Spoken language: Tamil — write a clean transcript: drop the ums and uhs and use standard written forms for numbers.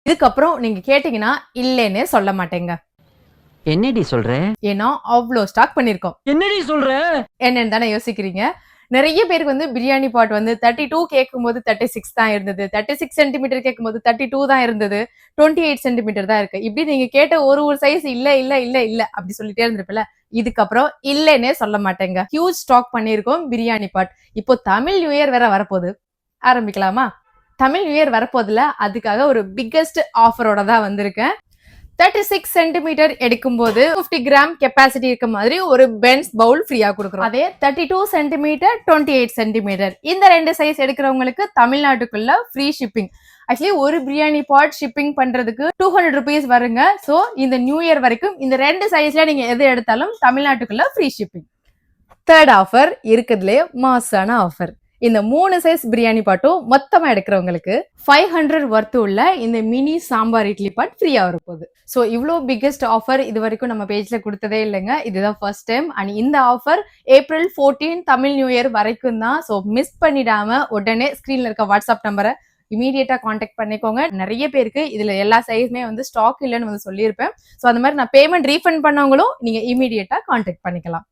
இதுக்கப்புறம் நீங்க கேட்டீங்கன்னா இல்லைன்னே சொல்ல மாட்டேங்க. என்னடி சொல்ற? ஏன்னா அவ்வளோ ஸ்டாக் பண்ணிருக்கோம். என்னடி சொல்ற? என்னன்னு தானே யோசிக்கிறீங்க. நிறைய பேருக்கு வந்து பிரியாணி பாட் வந்து 32 கேட்கும்போது 36 தான் இருந்தது, 36 சென்டிமீட்டர் கேட்கும்போது 32 தான் இருந்தது, 28 சென்டிமீட்டர் தான் இருக்கு. இப்படி நீங்க கேட்ட ஒரு சைஸ் இல்ல இல்ல இல்ல இல்ல அப்படி சொல்லிட்டே இருந்திருப்பல. இதுக்கப்புறம் இல்லைன்னே சொல்ல மாட்டேங்க. ஹியூஜ் ஸ்டாக் பண்ணிருக்கோம் பிரியாணி பாட். இப்போ தமிழ் நியூ இயர் வேற வரப்போகுது. ஆரம்பிக்கலாமா? தமிழ் நியூ இயர் வரப்போதுல அதுக்காக ஒரு பிக்கஸ்ட் ஆஃபரோட தான் வந்திருக்கேன். 36 சென்டிமீட்டர் எடுக்கும்போது 50 கிராம் கெப்பாசிட்டி இருக்க மாதிரி ஒரு பென்ஸ் பவுல் ஃப்ரீயா கொடுக்குறோம். அதே 32 சென்டிமீட்டர் 28 சென்டிமீட்டர் இந்த ரெண்டு சைஸ் எடுக்கிறவங்களுக்கு தமிழ்நாட்டுக்குள்ள ஃப்ரீ ஷிப்பிங். ஆக்சுவலி ஒரு பிரியாணி பாட் ஷிப்பிங் பண்றதுக்கு 200 ருபீஸ் வருங்க. ஸோ இந்த நியூ இயர் வரைக்கும் இந்த ரெண்டு சைஸ்ல நீங்க எது எடுத்தாலும் தமிழ்நாட்டுக்குள்ள ஃப்ரீ ஷிப்பிங். தேர்ட் ஆஃபர் இருக்குதுலே மாசான ஆஃபர். இந்த 3 சைஸ் பிரியாணி பாட்டும் மொத்தமா எடுக்கிறவங்களுக்கு 500 வர்த்து உள்ள இந்த மினி சாம்பார் இட்லி பாட் ஃப்ரீயா வரப்போகுது. ஸோ இவ்வளோ பிக்கஸ்ட் ஆஃபர் இது வரைக்கும் நம்ம பேஜ்ல கொடுத்ததே இல்லைங்க. இதுதான் ஃபர்ஸ்ட் டைம். அண்ட் இந்த offer April 14 Tamil new year வரைக்கும் தான். ஸோ மிஸ் பண்ணிடாம உடனே ஸ்கிரீன்ல இருக்க வாட்ஸ்அப் நம்பரை இமீடியட்டா கான்டாக்ட் பண்ணிக்கோங்க. நிறைய பேருக்கு இதுல எல்லா சைஸுமே வந்து ஸ்டாக் இல்லைன்னு வந்து சொல்லியிருப்பேன். ஸோ அந்த மாதிரி நான் பேமெண்ட் ரீஃபண்ட் பண்ணவங்களும் நீங்க இமீடியட்டா கான்டாக்ட் பண்ணிக்கலாம்.